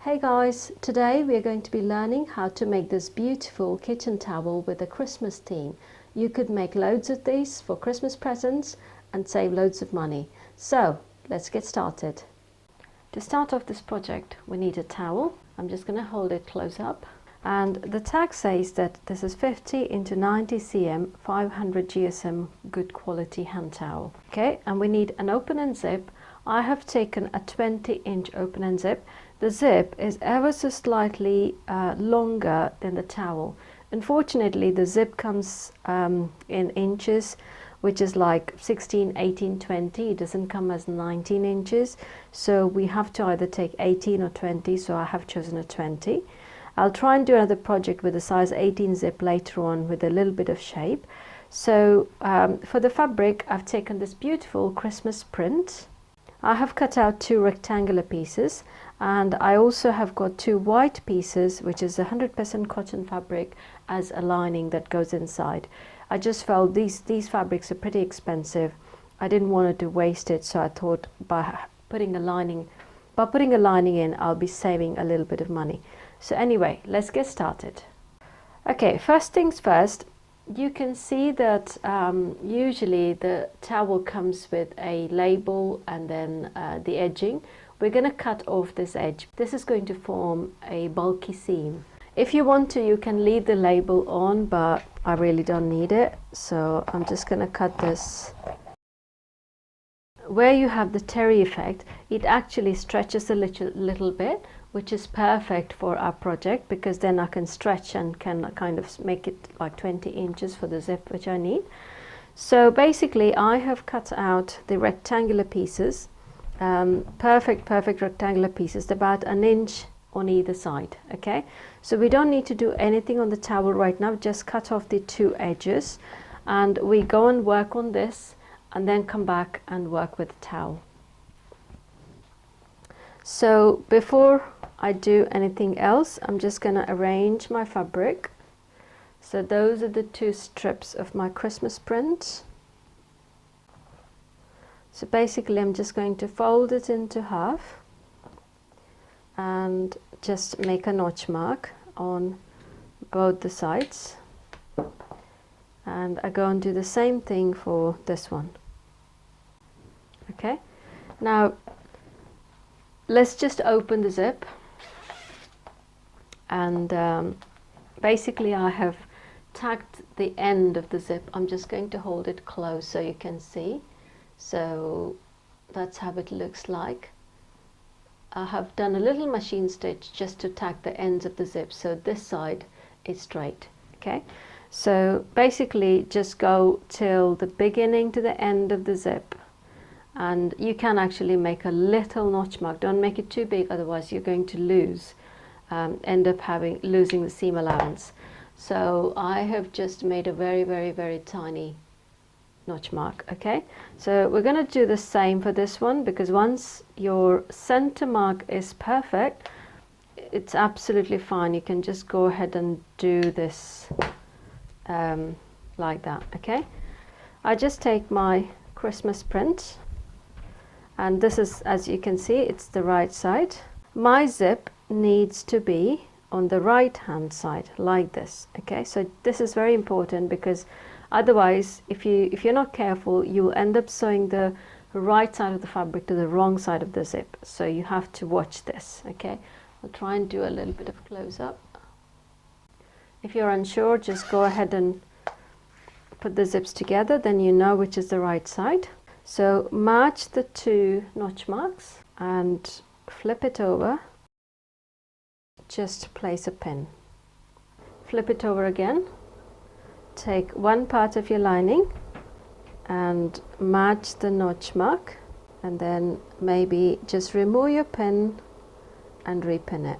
Hey guys, today we are going to be learning how to make this beautiful kitchen towel with a Christmas theme. You could make loads of these for Christmas presents and save loads of money. So let's get started. To start off this project we need a towel. I'm just going to hold it close up, and the tag says that this is 50 into 90 cm 500 GSM good quality hand towel. Okay, and we need an open and zip. I have taken a 20-inch open and zip. The zip is ever so slightly longer than the towel. Unfortunately, the zip comes in inches, which is like 16, 18, 20. It doesn't come as 19 inches. So we have to either take 18 or 20. So I have chosen a 20. I'll try and do another project with a size 18 zip later on with a little bit of shape. So for the fabric, I've taken this beautiful Christmas print. I have cut out 2 rectangular pieces, and I also have got 2 white pieces, which is 100% cotton fabric, as a lining that goes inside. I just felt these fabrics are pretty expensive. I didn't want to waste it, so I thought by putting a lining in, I'll be saving a little bit of money. So anyway, let's get started. Okay, first things first. You can see that usually the towel comes with a label and then the edging. We're going to cut off this edge. This is going to form a bulky seam. If you want to, you can leave the label on, but I really don't need it. So I'm just going to cut this. Where you have the terry effect, it actually stretches a little bit, which is perfect for our project, because then I can stretch and can kind of make it like 20 inches for the zip, which I need. So basically I have cut out the rectangular pieces, perfect rectangular pieces, about 1 inch on either side. Okay, so we don't need to do anything on the towel right now, just cut off the 2 edges, and we go and work on this and then come back and work with the towel. So before I do anything else, I'm just going to arrange my fabric. So those are the 2 strips of my Christmas print. So basically I'm just going to fold it into half and just make a notch mark on both the sides, and I go and do the same thing for this one. Okay, now let's just open the zip, and basically I have tacked the end of the zip. I'm just going to hold it close so you can see. So that's how it looks like. I have done a little machine stitch just to tack the ends of the zip, so this side is straight. Okay, so basically just go till the beginning to the end of the zip, and you can actually make a little notch mark. Don't make it too big, otherwise you're going to lose end up losing the seam allowance. So I have just made a very tiny notch mark. Okay, so we're going to do the same for this one, because once your center mark is perfect, it's absolutely fine. You can just go ahead and do this like that. Okay, I just take my Christmas print, and this is, as you can see, it's the right side. My zip needs to be on the right hand side like this. Okay, so this is very important, because otherwise if you're not careful, you'll end up sewing the right side of the fabric to the wrong side of the zip. So you have to watch this. Okay, I'll try and do a little bit of close up. If you're unsure, just go ahead and put the zips together, then you know which is the right side. So match the 2 notch marks and flip it over. Just place a pin. Flip it over again. Take one part of your lining and match the notch mark, and then maybe just remove your pin and repin it.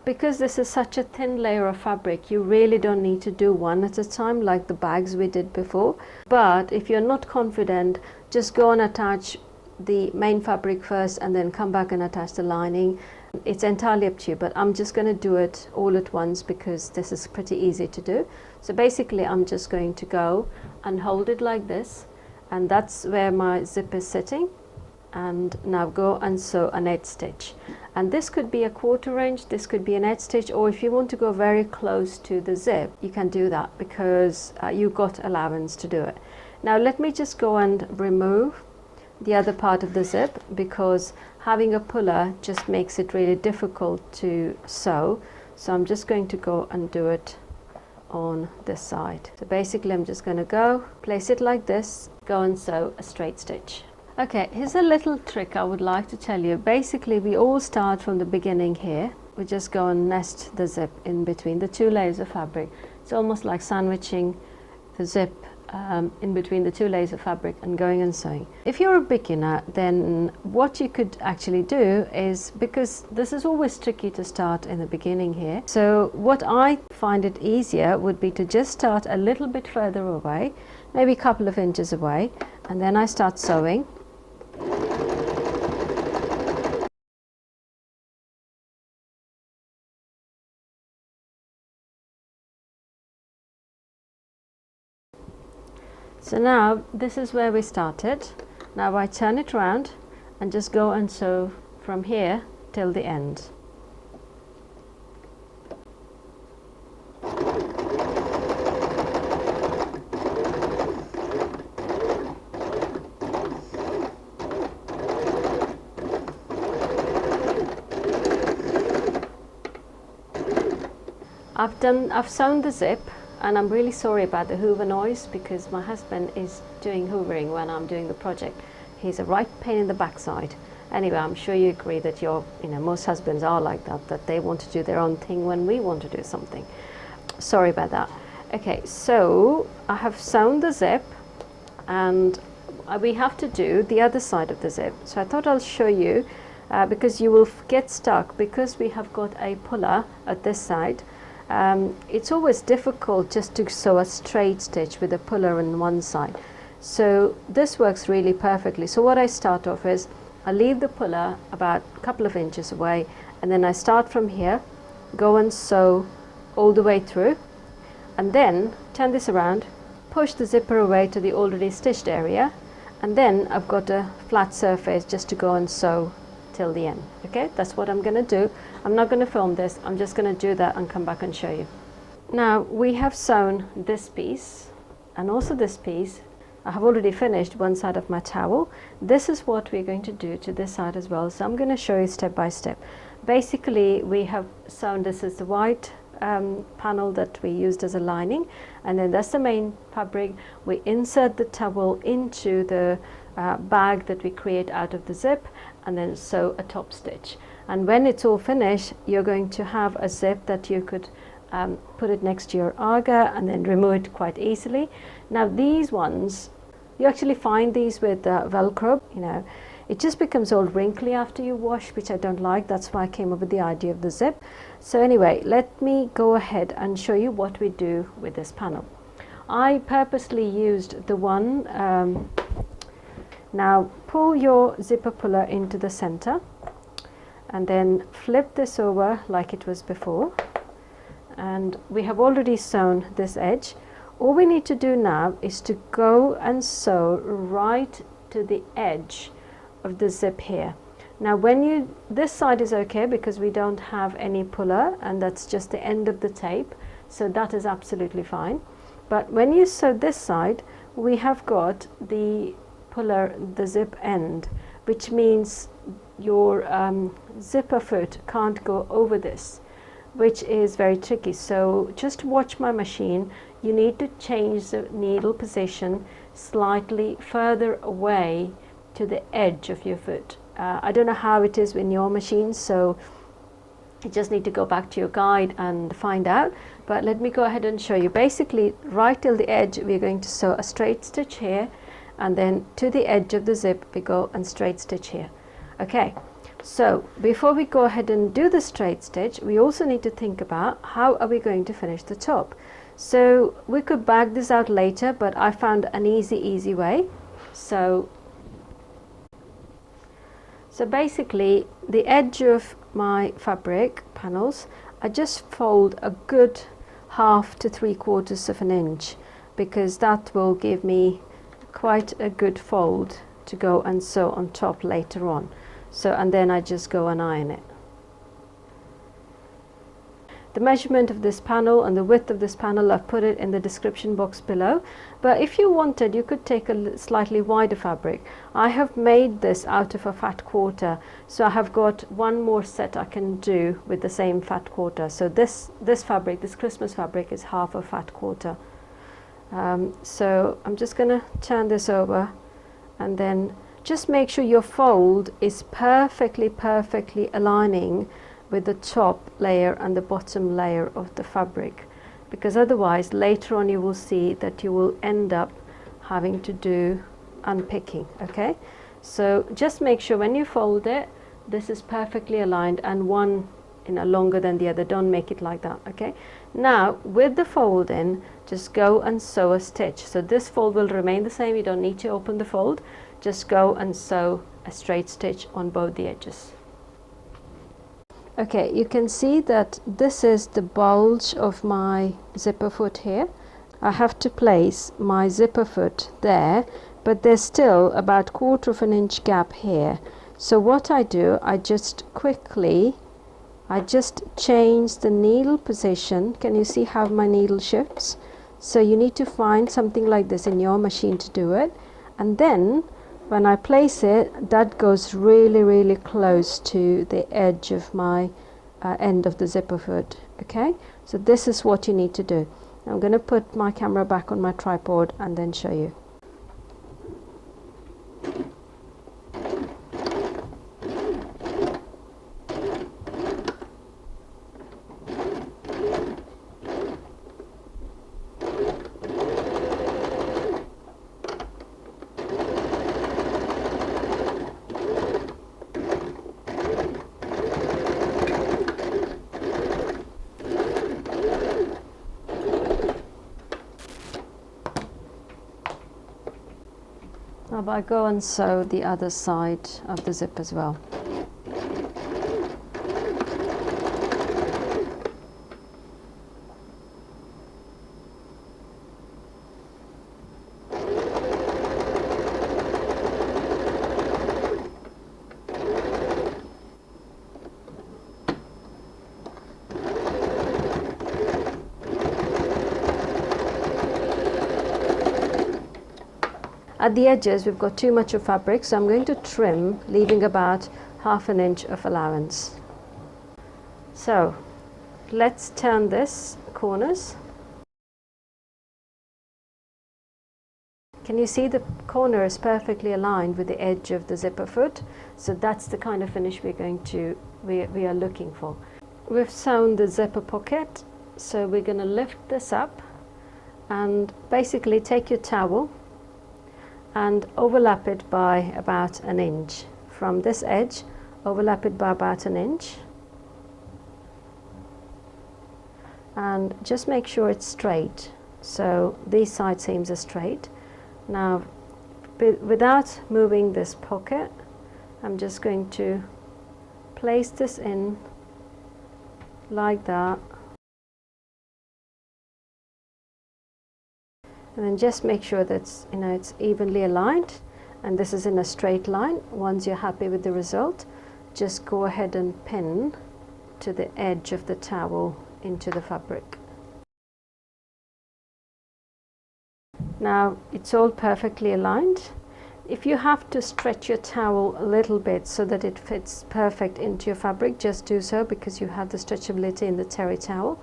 Because this is such a thin layer of fabric, you really don't need to do one at a time like the bags we did before. But if you're not confident, just go and attach the main fabric first and then come back and attach the lining. It's entirely up to you, but I'm just going to do it all at once because this is pretty easy to do. So basically I'm just going to go and hold it like this, and that's where my zip is sitting. And now go and sew an edge stitch. And this could be a 1/4 inch, this could be an edge stitch, or if you want to go very close to the zip, you can do that because you've got allowance to do it. Now let me just go and remove the other part of the zip, because having a puller just makes it really difficult to sew. So I'm just going to go and do it on this side. So basically I'm just going to go place it like this, go and sew a straight stitch. Okay, here's a little trick I would like to tell you. Basically we all start from the beginning here. We just go and nest the zip in between the 2 layers of fabric. It's almost like sandwiching the zip in between the 2 layers of fabric and going and sewing. If you're a beginner, then what you could actually do is, because this is always tricky to start in the beginning here, so what I find it easier would be to just start a little bit further away, maybe a couple of inches away, and then I start sewing. So now this is where we started. Now I turn it around and just go and sew from here till the end. I've sewn the zip, and I'm really sorry about the hoover noise because my husband is doing hoovering when I'm doing the project. He's a right pain in the backside. Anyway, I'm sure you agree that most husbands are like that they want to do their own thing when we want to do something. Sorry about that. Okay, so I have sewn the zip, and we have to do the other side of the zip. So I thought I'll show you because you will get stuck because we have got a puller at this side. It's always difficult just to sew a straight stitch with a puller on one side. So this works really perfectly. So what I start off is I leave the puller about a couple of inches away, and then I start from here, go and sew all the way through, and then turn this around, push the zipper away to the already stitched area, and then I've got a flat surface just to go and sew till the end. Okay, that's what I'm going to do. I'm not going to film this, I'm just going to do that and come back and show you. Now we have sewn this piece and also this piece. I have already finished one side of my towel. This is what we're going to do to this side as well, so I'm going to show you step by step. Basically we have sewn, this is the white panel that we used as a lining, and then that's the main fabric. We insert the towel into the bag that we create out of the zip, and then sew a top stitch. And when it's all finished, you're going to have a zip that you could put it next to your AGA and then remove it quite easily. Now these ones, you actually find these with Velcro, it just becomes all wrinkly after you wash, which I don't like. That's why I came up with the idea of the zip. So anyway, let me go ahead and show you what we do with this panel. I purposely used the one, now pull your zipper puller into the center and then flip this over like it was before, and we have already sewn this edge. All we need to do now is to go and sew right to the edge of the zip here. Now this side is okay because we don't have any puller and that's just the end of the tape, so that is absolutely fine. But when you sew this side, we have got the puller, the zip end, which means your zipper foot can't go over this, which is very tricky. So just watch my machine. You need to change the needle position slightly further away to the edge of your foot. I don't know how it is in your machine, so you just need to go back to your guide and find out, but let me go ahead and show you. Basically right till the edge we're going to sew a straight stitch here, and then to the edge of the zip we go and straight stitch here. Okay, so before we go ahead and do the straight stitch, we also need to think about how are we going to finish the top. So we could bag this out later, but I found an easy way. So basically the edge of my fabric panels, I just fold a good 1/2 to 3/4 of an inch, because that will give me quite a good fold to go and sew on top later on. So, and then I just go and iron it. The measurement of this panel and the width of this panel, I've put it in the description box below. But if you wanted, you could take a slightly wider fabric. I have made this out of a fat quarter, so I have got one more set I can do with the same fat quarter. So this fabric, this Christmas fabric, is half a fat quarter. So I'm just going to turn this over, and then just make sure your fold is perfectly aligning with the top layer and the bottom layer of the fabric, because otherwise later on you will see that you will end up having to do unpicking. Okay, so just make sure when you fold it, this is perfectly aligned and one longer than the other. Don't make it like that. Okay, now with the fold in, just go and sew a stitch. So this fold will remain the same, you don't need to open the fold, just go and sew a straight stitch on both the edges. Okay, you can see that this is the bulge of my zipper foot here. I have to place my zipper foot there, but there's still about 1/4 inch gap here. So what I do, I just change the needle position. Can you see how my needle shifts? So you need to find something like this in your machine to do it, and then when I place it, that goes really close to the edge of my end of the zipper foot. Okay, so this is what you need to do. I'm going to put my camera back on my tripod and then show you. Now I go and sew the other side of the zip as well. At the edges we've got too much of fabric, so I'm going to trim, leaving about 1/2 inch of allowance. So let's turn this corners. Can you see the corner is perfectly aligned with the edge of the zipper foot? So that's the kind of finish we are looking for. We've sewn the zipper pocket, so we're going to lift this up and basically take your towel and overlap it by about 1 inch. From this edge, overlap it by about 1 inch. And just make sure it's straight. So these side seams are straight. Now, without moving this pocket, I'm just going to place this in like that. And then just make sure that it's evenly aligned, and this is in a straight line. Once you're happy with the result, just go ahead and pin to the edge of the towel into the fabric. Now it's all perfectly aligned. If you have to stretch your towel a little bit so that it fits perfect into your fabric, just do so, because you have the stretchability in the terry towel.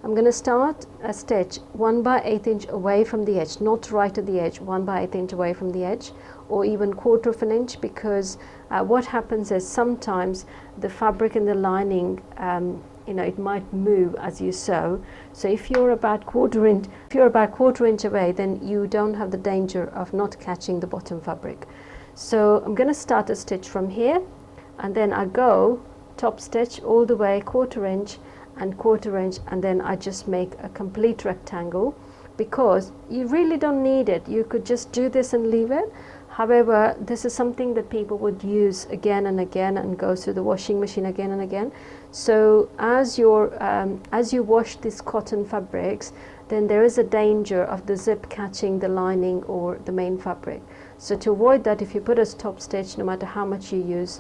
I'm going to start a stitch 1/8 inch away from the edge, not right at the edge, 1/8 inch away from the edge, or even 1/4 inch, because what happens is sometimes the fabric in the lining, it might move as you sew. So if you're about 1/4 inch away, then you don't have the danger of not catching the bottom fabric. So I'm going to start a stitch from here, and then I go top stitch all the way 1/4 inch and 1/4 inch, and then I just make a complete rectangle, because you really don't need it. You could just do this and leave it. However, this is something that people would use again and again and go through the washing machine again and again. So as you wash these cotton fabrics, then there is a danger of the zip catching the lining or the main fabric. So to avoid that, if you put a top stitch, no matter how much you use,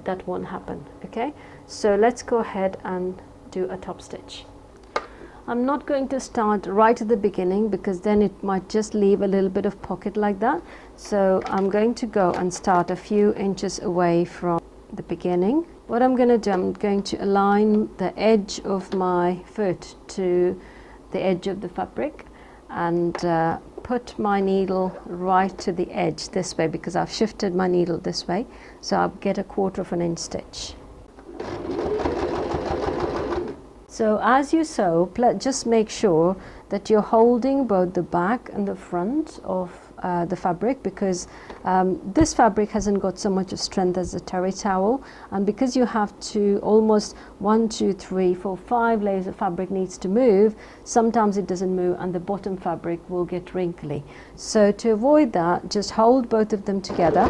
that won't happen. Okay, so let's go ahead and do a top stitch. I'm not going to start right at the beginning because then it might just leave a little bit of pocket like that. So I'm going to go and start a few inches away from the beginning. What I'm going to do, I'm going to align the edge of my foot to the edge of the fabric and put my needle right to the edge this way because I've shifted my needle this way, so I'll get a 1/4 inch stitch. So as you sew, just make sure that you're holding both the back and the front of the fabric, because this fabric hasn't got so much of strength as a terry towel, and because you have to almost 1, 2, 3, 4, 5 layers of fabric needs to move, sometimes it doesn't move and the bottom fabric will get wrinkly. So to avoid that, just hold both of them together.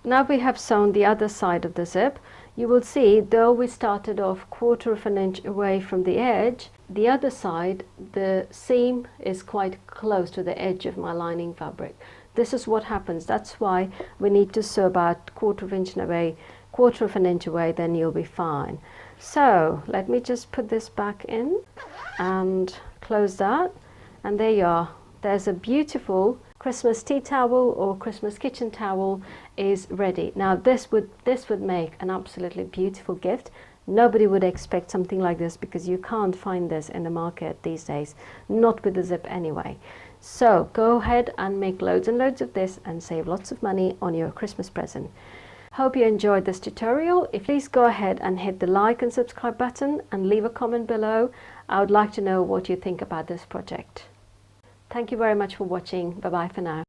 Now we have sewn the other side of the zip. You will see, though we started off 1/4 inch away from the edge, the other side, the seam is quite close to the edge of my lining fabric. This is what happens. That's why we need to sew about 1/4 inch away, 1/4 inch away, then you'll be fine. So let me just put this back in and close that, and there you are. There's a beautiful Christmas tea towel or Christmas kitchen towel is ready. Now this would make an absolutely beautiful gift. Nobody would expect something like this because you can't find this in the market these days, not with the zip anyway. So go ahead and make loads and loads of this and save lots of money on your Christmas present. Hope you enjoyed this tutorial. Please go ahead and hit the like and subscribe button and leave a comment below. I would like to know what you think about this project. Thank you very much for watching. Bye bye for now.